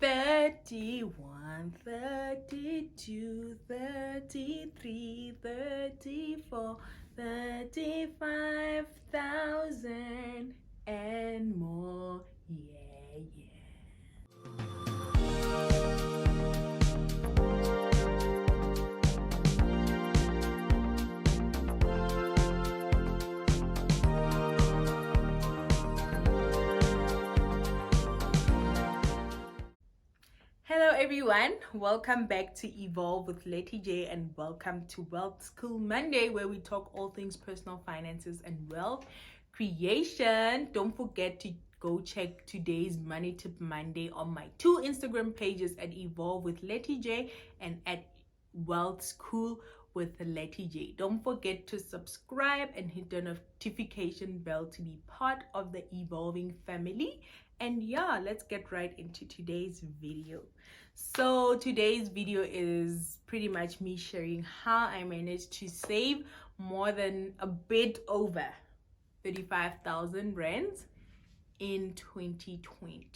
31, 32, 33, 34, 35,000 and more. Yeah, yeah. Hello everyone, welcome back to Evolve with Letty J and welcome to Wealth School Monday, where we talk all things personal finances and wealth creation. Don't forget to go check today's Money Tip Monday on my two Instagram pages at Evolve with Letty J and at Wealth School with Letty J. Don't forget to subscribe and hit the notification bell to be part of the evolving family. And yeah, let's get right into today's video. So today's video is pretty much me sharing how I managed to save more than a bit over 35,000 rands in 2020.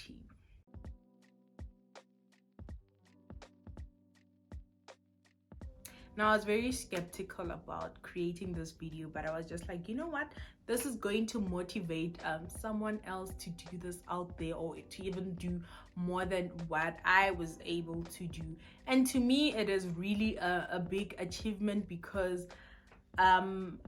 Now, I was very skeptical about creating this video, but I was just like, you know what? This is going to motivate someone else to do this out there, or to even do more than what I was able to do. And to me, it is really a big achievement because I'm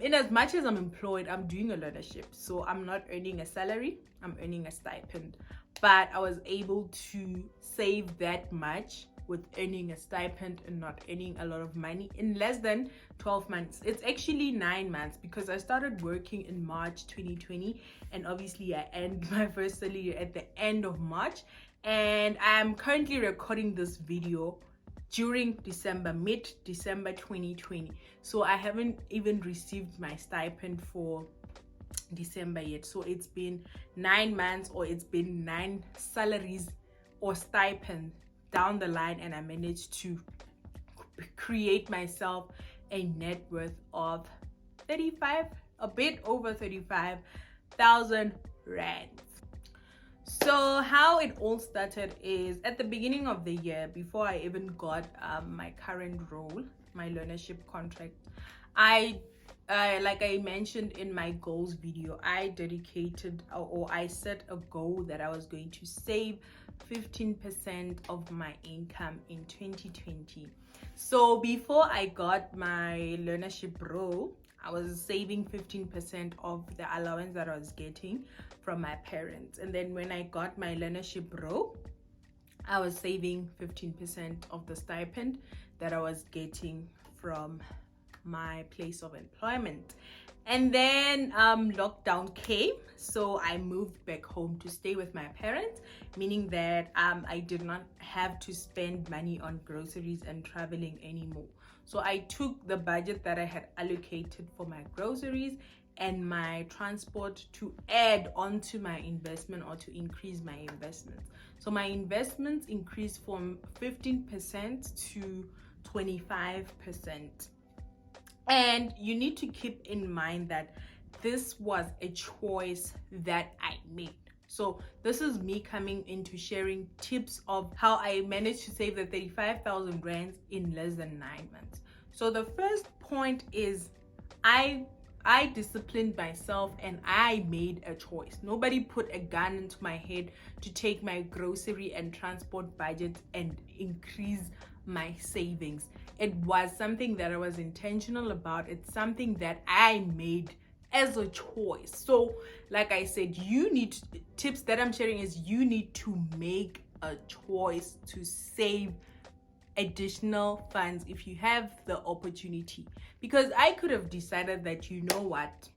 in as much as I'm employed, I'm doing a learnership. So I'm not earning a salary, I'm earning a stipend. But I was able to save that much with earning a stipend and not earning a lot of money in less than 12 months. It's actually 9 months because I started working in March 2020, and obviously I end my first salary at the end of March, and I'm currently recording this video during mid-December 2020. So I haven't even received my stipend for December yet. So it's been 9 months, or it's been 9 salaries or stipends down the line, and I managed to create myself a net worth of a bit over 35,000 rands. So how it all started is at the beginning of the year, before I even got my current role, my learnership contract, I like I mentioned in my goals video, I dedicated or I set a goal that I was going to save 15% of my income in 2020. So before I got my learnership role, I was saving 15% of the allowance that I was getting from my parents. And then when I got my learnership role, I was saving 15% of the stipend that I was getting from my place of employment. And then lockdown came, so I moved back home to stay with my parents, meaning that I did not have to spend money on groceries and traveling anymore. So I took the budget that I had allocated for my groceries and my transport to add onto my investment, or to increase my investments. So my investments increased from 15% to 25%. And you need to keep in mind that this was a choice that I made. So this is me coming into sharing tips of how I managed to save the 35,000 rands in less than 9 months. So the first point is I disciplined myself and I made a choice. Nobody put a gun into my head to take my grocery and transport budget and increase my savings. It was something that I was intentional about. It's something that I made as a choice. So like I said, tips that I'm sharing is you need to make a choice to save additional funds if you have the opportunity. Because I could have decided that, you know what,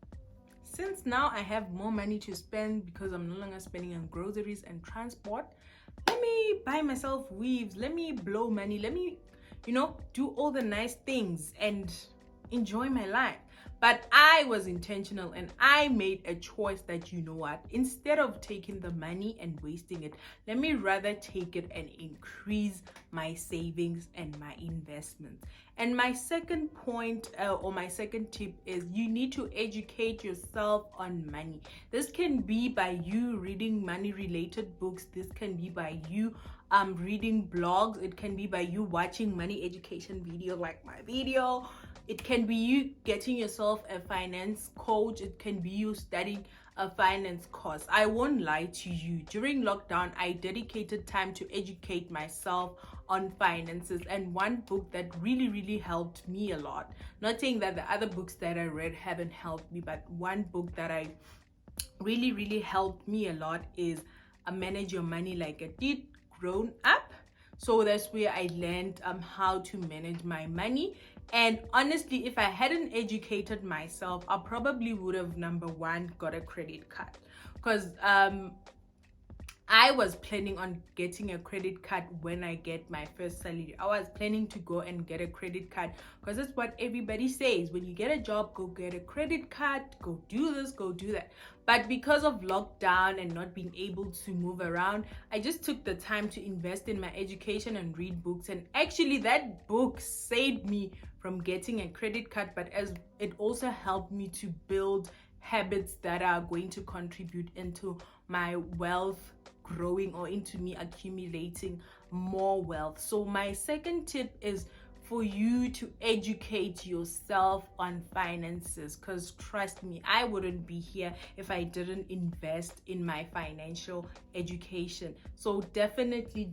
since now I have more money to spend because I'm no longer spending on groceries and transport, let me buy myself weaves, let me blow money, let me do all the nice things and enjoy my life. But I was intentional and I made a choice that, you know what, instead of taking the money and wasting it, let me rather take it and increase my savings and my investments. And my second point, or my second tip, is you need to educate yourself on money. This can be by you reading money related books. This can be by you reading blogs. It can be by you watching money education video like my video. It can be you getting yourself a finance coach. It can be you studying a finance course. I won't lie to you. During lockdown, I dedicated time to educate myself on finances, and one book that really helped me a lot, not saying that the other books that I read haven't helped me, but one book that I really helped me a lot is Manage Your Money Like a Kid Grown Up. So that's where I learned how to manage my money. And honestly, if I hadn't educated myself, I probably would have, number one, got a credit card, because I was planning on getting a credit card when I get my first salary. I was planning to go and get a credit card, because that's what everybody says. When you get a job, go get a credit card, go do this, go do that. But because of lockdown and not being able to move around, I just took the time to invest in my education and read books. And actually, that book saved me from getting a credit card, but as it also helped me to build habits that are going to contribute into my wealth growing, or into me accumulating more wealth. So my second tip is for you to educate yourself on finances, because trust me, I wouldn't be here if I didn't invest in my financial education. So definitely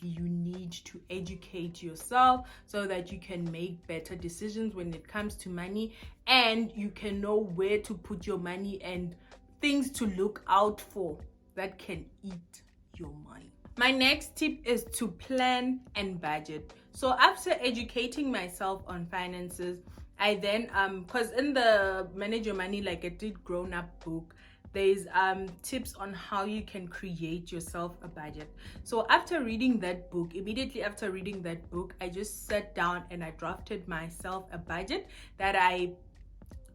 you need to educate yourself so that you can make better decisions when it comes to money, and you can know where to put your money and things to look out for that can eat your money. My next tip is to plan and budget. So after educating myself on finances, I then because in the Manage Your Money Like a Kid Grown Up book, there's tips on how you can create yourself a budget. So after reading that book, immediately after reading that book, I just sat down and I drafted myself a budget that I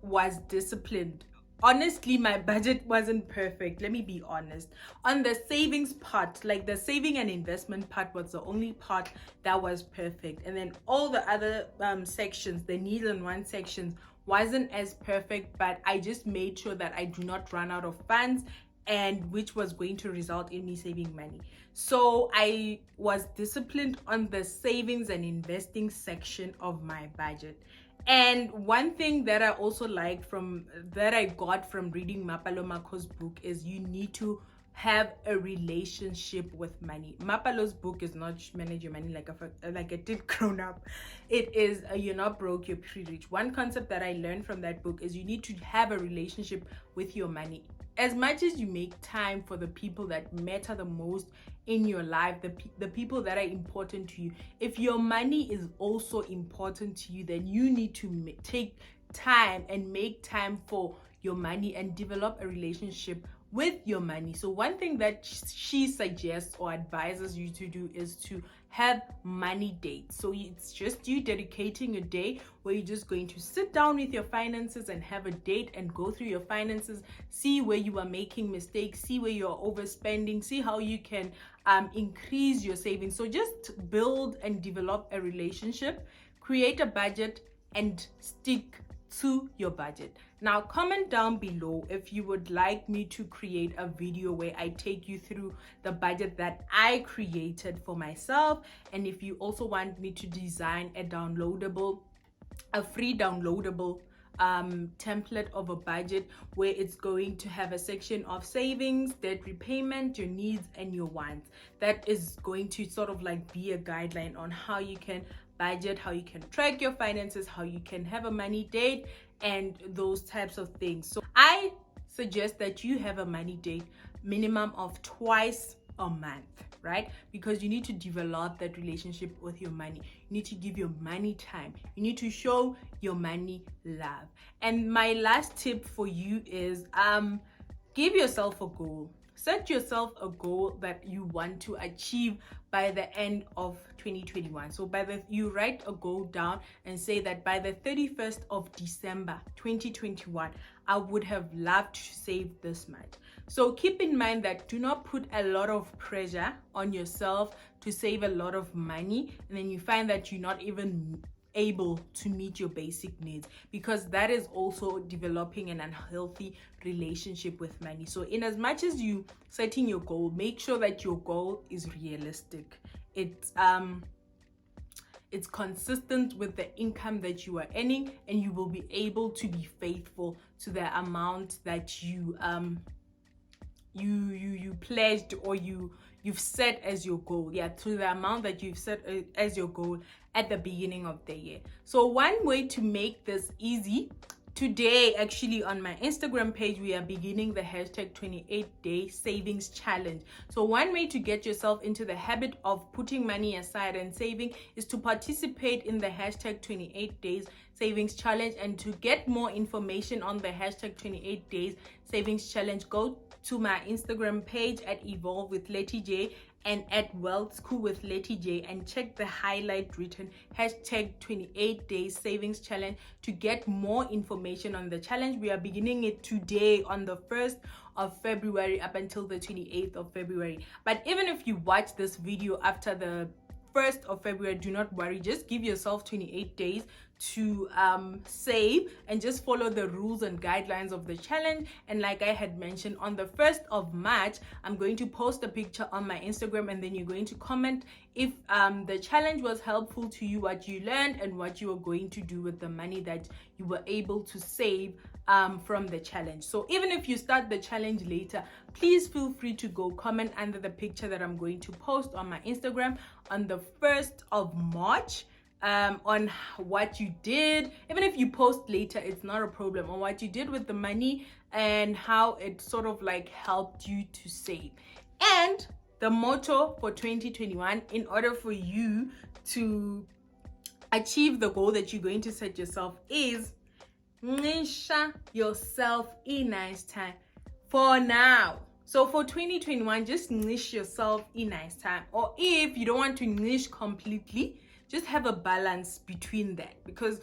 was disciplined. Honestly, my budget wasn't perfect, let me be honest. On the savings part, like the saving and investment part, was the only part that was perfect, and then all the other sections, the needs and wants sections, wasn't as perfect. But I just made sure that I do not run out of funds, and which was going to result in me saving money. So I was disciplined on the savings and investing section of my budget. And one thing that I also liked that I got from reading Mapalomako's book is you need to have a relationship with money. Mapalo's book is not Manage Your Money like a Kid Grown Up. It is You're Not Broke, You're Pretty Rich. One concept that I learned from that book is you need to have a relationship with your money. As much as you make time for the people that matter the most in your life, the people that are important to you, if your money is also important to you, then you need to take time and make time for your money and develop a relationship with your money. So one thing that she suggests or advises you to do is to have money dates. So it's just you dedicating a day where you're just going to sit down with your finances and have a date and go through your finances, see where you are making mistakes, see where you're overspending, see how you can increase your savings. So just build and develop a relationship, create a budget, and stick to your budget. Now comment down below if you would like me to create a video where I take you through the budget that I created for myself, and if you also want me to design a free downloadable template of a budget where it's going to have a section of savings, debt repayment, your needs, and your wants. That is going to sort of like be a guideline on how you can budget, how you can track your finances, how you can have a money date, and those types of things. So I suggest that you have a money date minimum of twice a month, right? Because you need to develop that relationship with your money. You need to give your money time. You need to show your money love. And my last tip for you is give yourself a goal. set yourself a goal that you want to achieve by the end of 2021. So you write a goal down and say that by the 31st of December 2021, I would have loved to save this much. So keep in mind that do not put a lot of pressure on yourself to save a lot of money, and then you find that you're not even able to meet your basic needs, because that is also developing an unhealthy relationship with money. So in as much as you setting your goal, make sure that your goal is realistic. It's consistent with the income that you are earning, and you will be able to be faithful to the amount that you pledged, or you've set as your goal, to the amount that you've set as your goal at the beginning of the year. So one way to make this easy, today actually on my Instagram page, we are beginning the hashtag 28-day savings challenge. So one way to get yourself into the habit of putting money aside and saving is to participate in the hashtag 28 days savings challenge. And to get more information on the hashtag 28 days savings challenge, go to my Instagram page at Evolve with Letty J and at Wealth School with Letty J, and check the highlight written hashtag 28 days savings challenge to get more information on the challenge. We are beginning it today on the 1st of February up until the 28th of February. But even if you watch this video after the 1st of February, do not worry, just give yourself 28 days to save and just follow the rules and guidelines of the challenge. And like I had mentioned, on the 1st of March, I'm going to post a picture on my Instagram, and then you're going to comment if the challenge was helpful to you, what you learned, and what you are going to do with the money that you were able to save from the challenge. So even if you start the challenge later, please feel free to go comment under the picture that I'm going to post on my Instagram on the 1st of March. On what you did. Even if you post later, it's not a problem, on what you did with the money and how it sort of like helped you to save. And the motto for 2021, in order for you to achieve the goal that you're going to set yourself, is Nisha yourself a nice time for now. So for 2021, just niche yourself a nice time. Or if you don't want to niche completely, just have a balance between that, because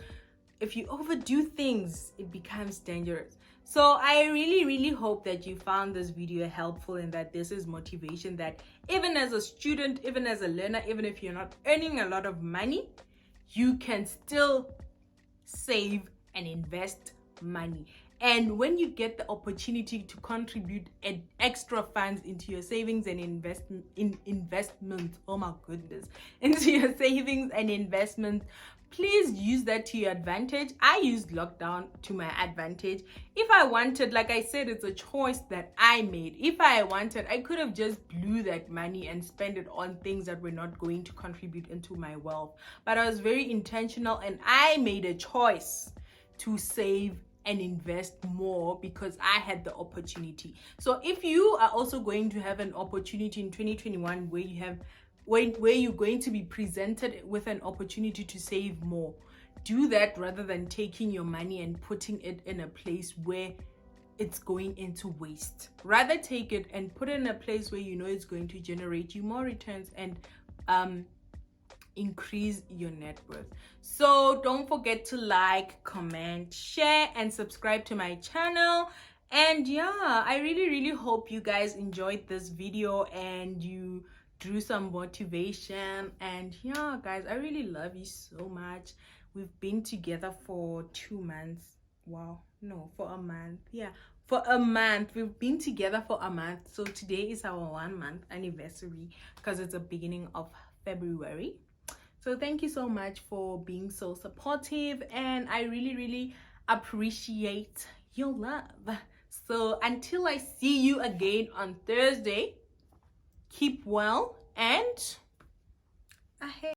if you overdo things, it becomes dangerous. So I really hope that you found this video helpful, and that this is motivation that even as a student, even as a learner, even if you're not earning a lot of money, you can still save and invest money. And when you get the opportunity to contribute extra funds into your savings and investment, oh my goodness, into your savings and investment, please use that to your advantage. I used lockdown to my advantage. If I wanted, like I said, it's a choice that I made. If I wanted, I could have just blew that money and spent it on things that were not going to contribute into my wealth. But I was very intentional, and I made a choice to save and invest more because I had the opportunity. So if you are also going to have an opportunity in 2021 where you're going to be presented with an opportunity to save more, do that rather than taking your money and putting it in a place where it's going into waste. Rather take it and put it in a place where you know it's going to generate you more returns and increase your net worth. So don't forget to like, comment, share, and subscribe to my channel. And yeah, I really hope you guys enjoyed this video and you drew some motivation. And yeah, guys, I really love you so much. We've been together for 2 months. Wow, no, for a month. Yeah, for a month. We've been together for a month. So today is our 1 month anniversary, because it's the beginning of February. So thank you so much for being so supportive, and I really appreciate your love. So until I see you again on Thursday, keep well and ahead.